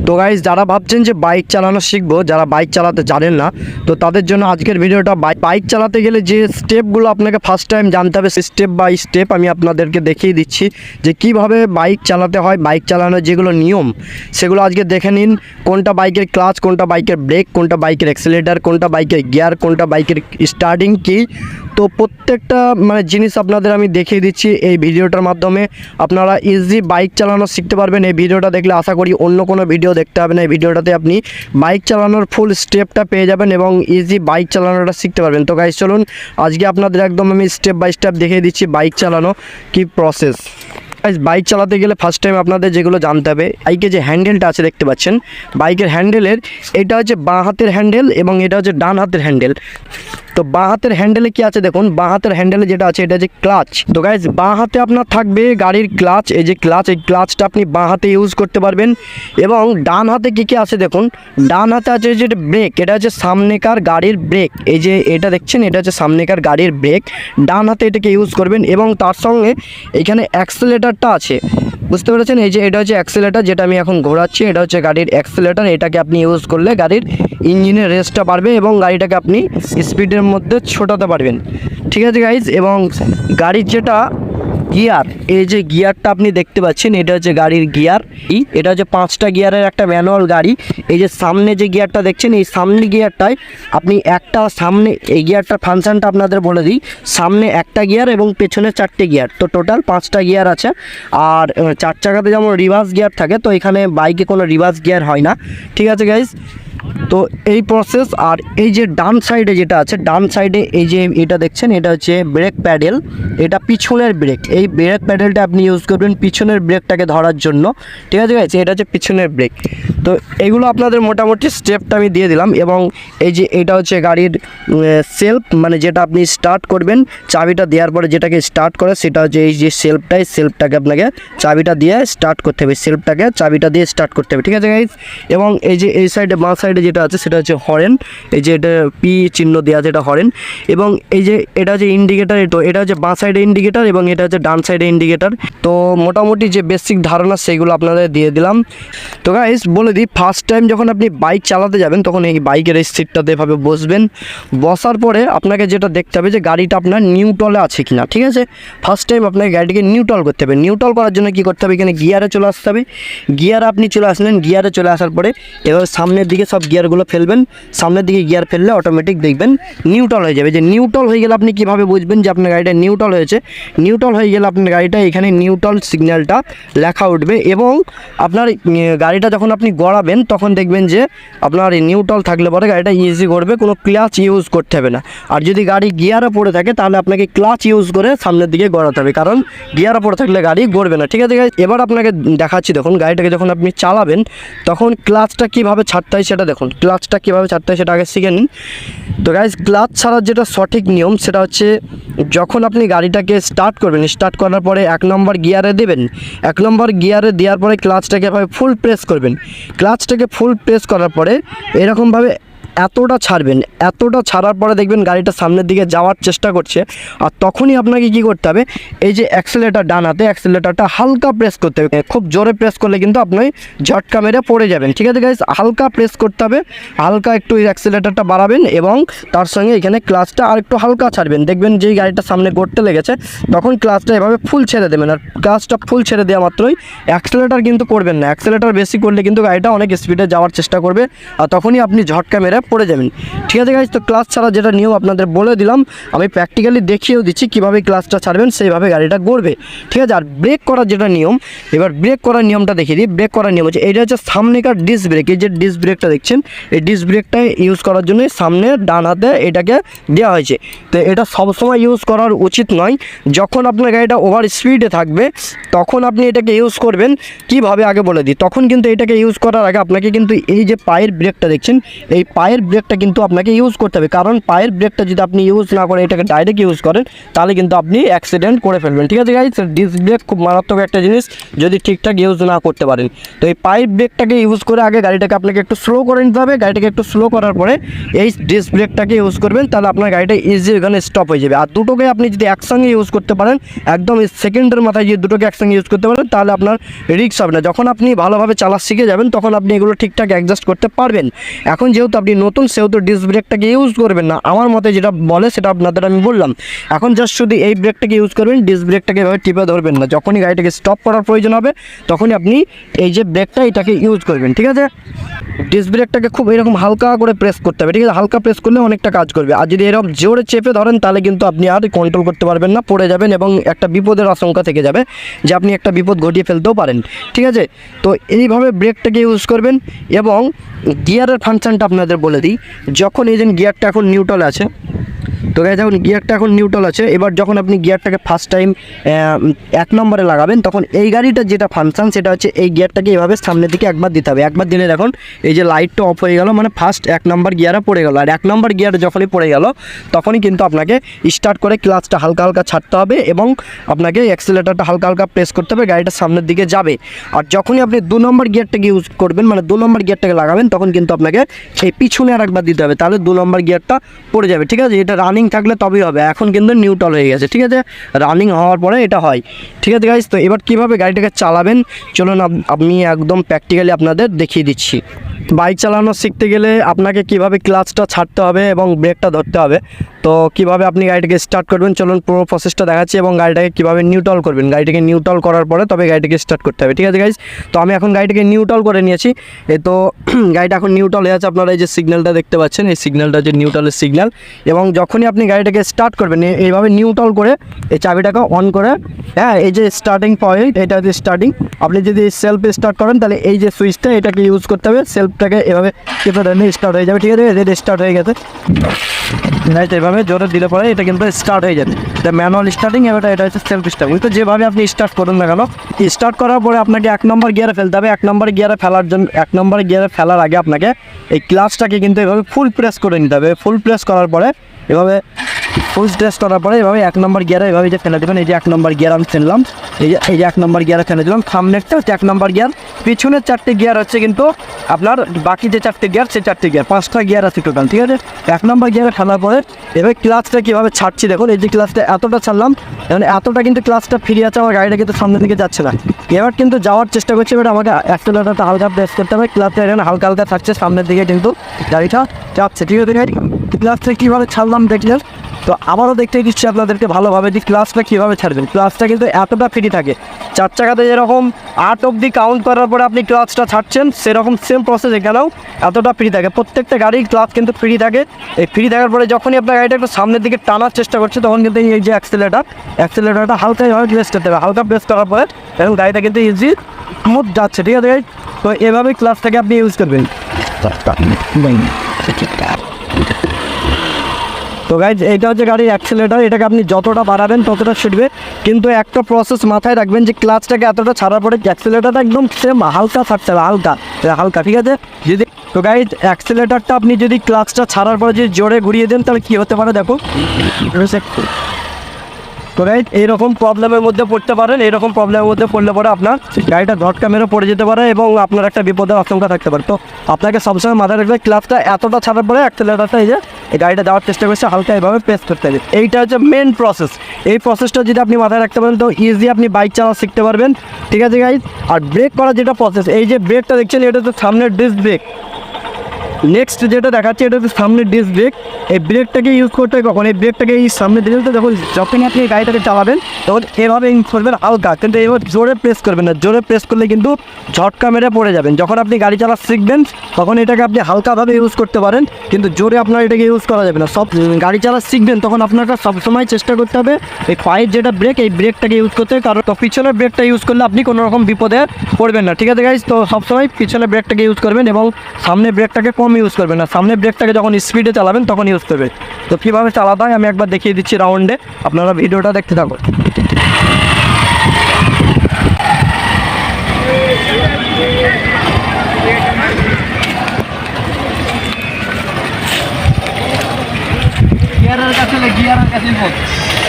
তো গাইজ যারা ভাবছেন যে বাইক চালানো শিখবো, যারা বাইক চালাতে জানেন না, তো তাদের জন্য আজকের ভিডিওটা। বাইক চালাতে গেলে যে স্টেপগুলো আপনাকে ফার্স্ট টাইম জানতে হবে, স্টেপ বাই স্টেপ আমি আপনাদেরকে দেখিয়ে দিচ্ছি যে কিভাবে বাইক চালাতে হয়। বাইক চালানোর যেগুলো নিয়ম সেগুলো আজকে দেখে নিন। কোনটা বাইকের ক্লাচ, কোনটা বাইকের ব্রেক, কোনটা বাইকের অ্যাক্সিলারেটর, কোনটা বাইকের গিয়ার, কোনটা বাইকের স্টার্টিং কি। তো প্রত্যেকটা জিনিস আপনাদের আমি দেখিয়ে দিচ্ছি এই ভিডিওটার মাধ্যমে। আপনারা ইজি বাইক চালানো শিখতে পারবেন এই ভিডিওটা দেখলে। আশা করি অন্য কোনো ভিডিও দেখতে হবে না, এই ভিডিওটাতে আপনি বাইক চালানোর ফুল স্টেপটা পেয়ে যাবেন এবং ইজি বাইক চালানোটা শিখতে পারবেন। তো গাইস চলুন আজকে আপনাদের একদম আমি স্টেপ বাই স্টেপ দেখিয়ে দিচ্ছি বাইক চালানো কি প্রসেস। বাইক চালাতে গেলে ফার্স্ট টাইম আপনাদের যেগুলো জানতে হবে, বাইকে যে হ্যান্ডেলটা আছে দেখতে পাচ্ছেন, বাইকের হ্যান্ডেলের এটা হচ্ছে বাঁ হাতের হ্যান্ডেল এবং এটা হচ্ছে ডান হাতের হ্যান্ডেল। তো বাঁ হাতের হ্যান্ডেলে কি আছে দেখুন, বাঁ হাতের হ্যান্ডেলে যেটা আছে এটা হচ্ছে ক্লাচ। তো গাইজ বাঁ হাতে আপনার থাকবে গাড়ির ক্লাচ, এই যে ক্লাচ, এই ক্লাচটা আপনি বাঁ হাতে ইউজ করতে পারবেন। এবং ডান হাতে কী কী আছে দেখুন, ডান হাতে আছে যে ব্রেক, এটা হচ্ছে সামনেকার গাড়ির ব্রেক। এই যে এটা দেখছেন এটা হচ্ছে সামনেকার গাড়ির ব্রেক, ডান হাতে এটাকে ইউজ করবেন। এবং তার সঙ্গে এখানে অ্যাক্সিলারেটরটা আছে, বুঝতে পেরেছেন? এই যে এটা হচ্ছে অ্যাক্সিলারেটর, যেটা আমি এখন ঘোরাচ্ছি, এটা হচ্ছে গাড়ির অ্যাক্সিলারেটর। এটাকে আপনি ইউজ করলে গাড়ির ইঞ্জিনের রেসটা বাড়বে এবং গাড়িটাকে আপনি স্পিডের মধ্যে ছোটাতে পারবেন। ঠিক আছে গাইজ। এবং গাড়ির যেটা গিয়ার, এই যে গিয়ারটা আপনি দেখতে পাচ্ছেন এটা হচ্ছে গাড়ির গিয়ার। এটা হচ্ছে 5টা গিয়ারের একটা ম্যানুয়াল গাড়ি। এই যে সামনে যে গিয়ারটা দেখছেন, এই সামনে গিয়ারটায় আপনি একটা সামনে, এই গিয়ারটার ফাংশনটা আপনাদের বলে দিই, সামনে একটা গিয়ার এবং পেছনে 4টে গিয়ার, তো টোটাল 5টা গিয়ার আছে। আর 4 চাকাতে যেমন রিভার্স গিয়ার থাকে, তো এখানে বাইকে কোনো রিভার্স গিয়ার হয় না। ঠিক আছে গাইজ, তো এই প্রসেস। আর এই যে ডান সাইডে যেটা আছে, ডান সাইডে এই যে এটা দেখছেন এটা হচ্ছে ব্রেক প্যাডেল, এটা পিছনের ব্রেক। এই ব্রেক প্যাডেলটা আপনি ইউজ করবেন পিছনের ব্রেকটাকে ধরার জন্য। ঠিক আছে গাইজ, এটা হচ্ছে পিছনের ব্রেক। তো এগুলো আপনাদের মোটামুটি স্টেপটা আমি দিয়ে দিলাম। এবং এই যে এটা হচ্ছে গাড়ির সেলফ, যেটা আপনি স্টার্ট করবেন, চাবিটা দেওয়ার পরে যেটাকে স্টার্ট করে সেটা হচ্ছে এই যে সেলফটাকে আপনাকে চাবিটা দিয়ে স্টার্ট করতে হবে, সেলফটাকে চাবিটা দিয়ে স্টার্ট করতে হবে। ঠিক আছে গাইজ। এবং এই যে এই সাইডে বাঁ সাইডে যেটা আছে সেটা হচ্ছে হরেন, এই যে এটা পি চিহ্ন দেওয়া আছে এটা হরেন। এবং এই যে এটা হচ্ছে ইন্ডিকেটার, এটা হচ্ছে বাঁ সাইডে ইন্ডিকেটার এবং এটা হচ্ছে ডান সাইডে ইন্ডিকেটার। তো মোটামুটি যে বেসিক ধারণা সেইগুলো আপনাদের দিয়ে দিলাম। তো গাইস বলে দিই, ফার্স্ট টাইম যখন আপনি বাইক চালাতে যাবেন তখন এই বাইকের এই সিটটাতে এভাবে বসবেন। বসার পরে আপনাকে যেটা দেখতে হবে যে গাড়িটা আপনার নিউট্রালে আছে কিনা। ঠিক আছে, ফার্স্ট টাইম আপনাকে গাড়িটিকে নিউট্রাল করতে হবে। নিউট্রাল করার জন্য কী করতে হবে, এখানে গিয়ারে চলে আসতে হবে। গিয়ারে আপনি চলে আসলেন, গিয়ারে চলে আসার পরে এবার সামনের দিকে সব গিয়ারগুলো ফেলবেন। সামনের দিকে গিয়ার ফেললে অটোমেটিক দেখবেন নিউট্রাল হয়ে যাবে। যে নিউট্রাল হয়ে গেলে আপনি কীভাবে বুঝবেন যে আপনার গাড়িটা নিউট্রাল হয়েছে, নিউট্রাল হয়ে গেলে আপনার গাড়িটা এখানে নিউট্রাল সিগন্যালটা লেখা উঠবে। এবং আপনার গাড়িটা যখন আপনি গড়াবেন তখন দেখবেন যে আপনার নিউট্রাল থাকলে পরে গাড়িটা ইজি করবে, কোনো ক্লাচ ইউজ করতে হবে না। আর যদি গাড়ি গিয়ারে পড়ে থাকে তাহলে আপনাকে ক্লাচ ইউজ করে সামনের দিকে গড়াতে হবে, কারণ গিয়ারে পড়ে থাকলে গাড়ি গড়বে না। ঠিক আছে গাইজ, এবার আপনাকে দেখাচ্ছি দেখুন, গাড়িটাকে যখন আপনি চালাবেন তখন ক্লাচটা কীভাবে ছাড়তে হয় সেটা দেখুন। ক্লাচটা কীভাবে ছাড়তে হয় সেটা আগে শিখে নিন। তো গাইজ ক্লাচ ছাড়ার যেটা সঠিক নিয়ম সেটা হচ্ছে, যখন আপনি গাড়িটাকে স্টার্ট করবেন, স্টার্ট করার পরে 1 নম্বর গিয়ারে দেবেন। 1 নম্বর গিয়ারে দেওয়ার পরে ক্লাচটাকে এভাবে ফুল প্রেস করবেন। ক্লাচটাকে ফুল প্রেস করার পরে এরকমভাবে এতটা ছাড়বেন, এতটা ছাড়ার পরে দেখবেন গাড়িটা সামনের দিকে যাওয়ার চেষ্টা করছে। আর তখনই আপনাকে কি করতে হবে, এই যে অ্যাক্সিলারেটর ডান হাতে, অ্যাক্সিলারেটরটা হালকা প্রেস করতে হবে। খুব জোরে প্রেস করলে কিন্তু আপনি ঝটকা মেরে পড়ে যাবেন। ঠিক আছে গাইজ, হালকা প্রেস করতে হবে, হালকা একটু অ্যাক্সিলারেটরটা বাড়াবেন এবং তার সঙ্গে এখানে ক্লাচটা আর একটু হালকা ছাড়বেন। দেখবেন যেই গাড়িটা সামনে গড়তে লেগেছে তখন ক্লাচটা এভাবে ফুল ছেড়ে দেবেন। আর ক্লাচটা ফুল ছেড়ে দেওয়া মাত্রই অ্যাক্সিলারেটর কিন্তু করবেন না, অ্যাক্সিলারেটর বেশি করলে কিন্তু গাড়িটা অনেক স্পিডে যাওয়ার চেষ্টা করবে আর তখনই আপনি ঝটকা মেরে পড়ে যাবেন। ঠিক আছে গাইজ, তো ক্লাচ ছাড়া যেটা নিয়ম আপনাদের বলে দিলাম, আমি প্র্যাকটিক্যালি দেখিয়েও দিচ্ছি কীভাবে ক্লাচটা ছাড়বেন, সেইভাবে গাড়িটা গড়বে। ঠিক আছে, আর ব্রেক করার যেটা নিয়ম, এবার ব্রেক করার নিয়মটা দেখিয়ে দিই। ব্রেক করার নিয়ম হচ্ছে, এটা হচ্ছে সামনেকার ডিস্ক ব্রেক। এই যে ডিস্ক ব্রেকটা দেখছেন, এই ডিস্ক ব্রেকটা ইউজ করার জন্য সামনে ডান হাতে এটাকে দেওয়া হয়েছে। তো এটা সবসময় ইউজ করার উচিত নয়। যখন আপনার গাড়িটা ওভার স্পিডে থাকবে তখন আপনি এটাকে ইউজ করবেন। কীভাবে আগে বলে দিই, তখন কিন্তু এটাকে ইউজ করার আগে আপনাকে কিন্তু এই যে পায়ের ব্রেকটা দেখছেন, এই পায়ের পায়ের ব্রেকটা কিন্তু আপনাকে ইউজ করতে হবে, কারণ পায়ের ব্রেকটা যদি আপনি ইউজ না করে এটাকে ডাইরেক্ট ইউজ করেন তাহলে কিন্তু আপনি অ্যাক্সিডেন্ট করে ফেলবেন। ঠিক আছে গাইস, ডিস্ক ব্রেক খুব মারাত্মক একটা জিনিস যদি ঠিকঠাক ইউজ না করতে পারেন। তো এই পায়ের ব্রেকটাকে ইউজ করে আগে গাড়িটাকে আপনাকে একটু স্লো করে নিতে হবে। গাড়িটাকে একটু স্লো করার পরে এই ডিস্ক ব্রেকটাকে ইউজ করবেন, তাহলে আপনার গাড়িটা ইজি ওখানে স্টপ হয়ে যাবে। আর দুটোকে আপনি যদি একসঙ্গে ইউজ করতে পারেন, একদম সেকেন্ডের মাথায় যদি দুটোকে একসঙ্গে ইউজ করতে পারেন, তাহলে আপনার রিস্ক হবে না। যখন আপনি ভালোভাবে চালা শিখে যাবেন তখন আপনি এগুলো ঠিকঠাক অ্যাডজাস্ট করতে পারবেন। এখন যেহেতু আপনি নতুন, সেহেতু ডিস্ক ব্রেকটাকে ইউজ করবেন না। আমার মতে যেটা বলে সেটা আপনাদের আমি বললাম। এখন জাস্ট শুধু এই ব্রেকটাকে ইউজ করবেন, ডিস্ক ব্রেকটাকে এভাবে টিপে ধরবেন না। যখনই গাড়িটাকে স্টপ করার প্রয়োজন হবে তখনই আপনি এই যে ব্রেকটা এটাকে ইউজ করবেন। ঠিক আছে, ডিস্ক ব্রেকটাকে খুব এরকম হালকা করে প্রেস করতে হবে। ঠিক আছে, হালকা প্রেস করলে অনেকটা কাজ করবে। আর যদি এরকম জোরে চেপে ধরেন তাহলে কিন্তু আপনি আর কন্ট্রোল করতে পারবেন না, পড়ে যাবেন এবং একটা বিপদের আশঙ্কা থেকে যাবে যে আপনি একটা বিপদ ঘটিয়ে ফেলতেও পারেন। ঠিক আছে, তো এইভাবে ব্রেকটাকে ইউজ করবেন। এবং গিয়ারের ফাংশনটা আপনাদের বলে দিই। যখন এই যে গিয়ারটা এখন নিউট্রাল আছে, তো গাইস যখন গিয়ারটা এখন নিউট্রাল আছে, এবার যখন আপনি গিয়ারটাকে ফার্স্ট টাইম 1 নম্বরে লাগাবেন তখন এই গাড়িটার যেটা ফাংশন সেটা হচ্ছে এই গিয়ারটাকে এভাবে সামনের দিকে একবার দিতে হবে। একবার দিলে দেখুন এই যে লাইটটা অফ হয়ে গেল, মানে ফার্স্ট 1 নম্বর গিয়ারে পড়ে গেল। আর 1 নম্বর গিয়ারে যখনই পড়ে গেল তখনই কিন্তু আপনাকে স্টার্ট করে ক্লাচটা হালকা হালকা ছাড়তে হবে এবং আপনাকে অ্যাক্সিলারেটরটা হালকা হালকা প্রেস করতে হবে, গাড়িটা সামনের দিকে যাবে। আর যখনই আপনি 2 নম্বর গিয়ারটাকে ইউজ করবেন, মানে 2 নম্বর গিয়ারটাকে লাগাবেন, তখন কিন্তু আপনাকে এই পিছনে আর একবার দিতে হবে, তাহলে 2 নম্বর গিয়ারটা পড়ে যাবে। ঠিক আছে, এটা রানিং থাকলে তবেই হবে। এখন কিন্তু নিউট্রাল হয়ে গেছে। ঠিক আছে, রানিং হওয়ার পরে এটা হয়। ঠিক আছে গাইস, তো এবার কীভাবে গাড়িটাকে চালাবেন চলুন আমি একদম প্র্যাকটিক্যালি আপনাদের দেখিয়ে দিচ্ছি। বাইক চালানো শিখতে গেলে আপনাকে কিভাবে ক্লাচটা ছাড়তে হবে এবং ব্রেকটা ধরতে হবে। তো কিভাবে আপনি গাড়িটাকে স্টার্ট করবেন চলুন পুরো প্রসেসটা দেখাচ্ছি, এবং গাড়িটাকে কীভাবে নিউট্রাল করবেন। গাড়িটাকে নিউট্রাল করার পরে তবে গাড়িটাকে স্টার্ট করতে হবে। ঠিক আছে গাইস, তো আমি এখন গাড়িটাকে নিউট্রাল করে নিয়েছি। তো গাড়িটা এখন নিউট্রাল হয়ে আছে। আপনারা এই যে সিগন্যালটা দেখতে পাচ্ছেন, এই সিগন্যালটা হচ্ছে নিউট্রালের সিগন্যাল। এবং যখনই আপনি গাড়িটাকে স্টার্ট করবেন এইভাবে নিউট্রাল করে এই চাবিটাকে অন করে, হ্যাঁ এই যে স্টার্টিং পয়েন্ট, এটা হচ্ছে স্টার্টিং। আপনি যদি সেলফে স্টার্ট করেন তাহলে এই যে সুইচটা এটাকে ইউজ করতে হবে, সেলফটাকে এভাবে চেপে ধরলে স্টার্ট হয়ে যাবে। ঠিক আছে, এটা স্টার্ট হয়ে গেছে। এইভাবে জোরে দিলে পরে এটা কিন্তু স্টার্ট হয়ে যাবে। এটা ম্যানুয়াল স্টার্টিং, এবার এটা হচ্ছে সেলফ স্টার্টিং। তো যেভাবে আপনি স্টার্ট করুন না কেন, স্টার্ট করার পরে আপনাকে 1 নম্বর গিয়ারে ফেলতে হবে। 1 নম্বর গিয়ারে ফেলার জন্য 1 নম্বর গিয়ারে ফেলার আগে আপনাকে এই ক্লাচটাকে কিন্তু এভাবে ফুল প্রেস করে নিতে হবে। ফুল প্রেস করার পরে এভাবে ফুল প্রেস করার পরে এভাবে 1 নম্বর গিয়ারে এভাবে যে ফেলে দেবেন। এই যে 1 নম্বর গিয়ার আমি ফেললাম, এই যে 1 নম্বর গিয়ারে ফেলে দিলাম। সামনেরটা হচ্ছে 1 নম্বর গিয়ার, পিছনের 4টে গিয়ার হচ্ছে কিন্তু আপনার বাকি যে 4টে গিয়ার সেই 4টে গিয়ার, 5টা গিয়ার আছে টোটাল। ঠিক আছে, 1 নম্বর গিয়ারে ফেলার পরে এবার ক্লাচটা কীভাবে ছাড়ছি দেখুন। এই যে ক্লাচটা এতটা ছাড়লাম, এবং এতটা কিন্তু ক্লাচটা ফ্রি আছে, আমার গাড়িটা কিন্তু সামনের দিকে যাচ্ছে না। এবার কিন্তু যাওয়ার চেষ্টা করছি, এবার আমাকে অ্যাক্সেলারেটরটা হালকা প্রেস করতে হবে। ক্লাচটা এখানে হালকা হালকা থাকছে, সামনের দিকে কিন্তু গাড়িটা যাচ্ছে। ঠিক আছে, ক্লাচটা কীভাবে ছাড়লাম দেখলেন। তো আবারও দেখতে দিচ্ছি আপনাদেরকে ভালোভাবে যে ক্লাচটা কীভাবে ছাড়বেন। ক্লাচটা কিন্তু এতটা ফ্রি থাকে, 4 চাকাতে যেরকম 8 অবধি কাউন্ট করার পরে আপনি ক্লাচটা ছাড়ছেন, সেরকম সেম প্রসেস এখানেও এতটা ফ্রি থাকে। প্রত্যেকটা গাড়ির ক্লাচ কিন্তু ফ্রি থাকে। এই ফ্রি থাকার পরে যখনই আপনার গাড়িটা একটু সামনের দিকে টানার চেষ্টা করছে তখন কিন্তু এই যে অ্যাক্সেলারেটরটা হালকাভাবে প্রেস করতে হবে। হালকা প্রেস করার পরে এবং গাড়িটা কিন্তু ইজি স্মুথ যাচ্ছে। ঠিক আছে, তো এভাবেই ক্লাচটাকে আপনি ইউজ করবেন। তো গাইজ এইটা হচ্ছে গাড়ির অ্যাক্সেলারেটর, এটাকে আপনি যতটা বাড়াবেন ততটা ছুটবে। কিন্তু একটা প্রসেস মাথায় রাখবেন যে ক্লাচটাকে এতটা ছাড়ার পরে অ্যাক্সেলারেটরটা একদম সেম হালকা ছাড়তে হবে, হালকা। ঠিক আছে, যদি তো গাইজ অ্যাক্সেলারেটরটা আপনি যদি ক্লাচটা ছাড়ার পরে যদি জোরে ঘুরিয়ে দেন তাহলে কী হতে পারে দেখো। তো গাইজ এইরকম প্রবলেমের মধ্যে পড়তে পারেন। এইরকম প্রবলেমের মধ্যে পড়লে পরে আপনার গাড়িটা ঝটকা মেরে পড়ে যেতে পারে এবং আপনার একটা বিপদের আশঙ্কা থাকতে পারে। তো আপনাকে সবসময় মাথায় রাখবে ক্লাচটা এতটা ছাড়ার পরে অ্যাক্সেলারেটরটা এই যে এই গাড়িটা যাওয়ার চেষ্টা করছে হালকা এভাবে প্রেস করতে হবে। এইটা হচ্ছে মেন প্রসেস। এই প্রসেসটা যদি আপনি মাথায় রাখতে পারেন তো ইজি আপনি বাইক চালানো শিখতে পারবেন। ঠিক আছে গাইজ, আর ব্রেক করার যেটা প্রসেস, এই যে ব্রেকটা দেখছেন এটা হচ্ছে সামনের ডিস্ক ব্রেক। নেক্সট যেটা দেখাচ্ছি এটা হচ্ছে সামনের ডিস্ক ব্রেক। এই ব্রেকটাকে ইউজ করতে হয় কখন, এই ব্রেকটাকে এই সামনে দিতে যখন যখনই আপনি গাড়িটাকে চালাবেন তখন এভাবে ইউজ করবেন হালকা, কিন্তু এবার জোরে প্রেস করবেন না। জোরে প্রেস করলে কিন্তু ঝটকা মেরে পড়ে যাবেন। যখন আপনি গাড়ি চালা শিখবেন তখন এটাকে আপনি হালকাভাবে ইউজ করতে পারেন, কিন্তু জোরে আপনার এটাকে ইউজ করা যাবে না। সব গাড়ি চালা শিখবেন তখন আপনাকে সবসময় চেষ্টা করতে হবে এই পায়ের যেটা ব্রেক, এই ব্রেকটাকে ইউজ করতে হবে, কারণ তো পিছনের ব্রেকটা ইউজ করলে আপনি কোনো রকম বিপদে পড়বেন না। ঠিক আছে গাইজ, তো সবসময় পিছনের ব্রেকটাকে ইউজ করবেন এবং সামনে ব্রেকটাকে কম ইউজ করবেন না। সামনে ব্রেকটাকে যখন স্পিডে চালাবেন তখন ইউজ করবেন। তো কীভাবে চালাতে হয় আমি একবার দেখিয়ে দিচ্ছি রাউন্ডে, আপনারা ভিডিওটা দেখতে থাকুন। গিয়ারের ক্যাসিং পথ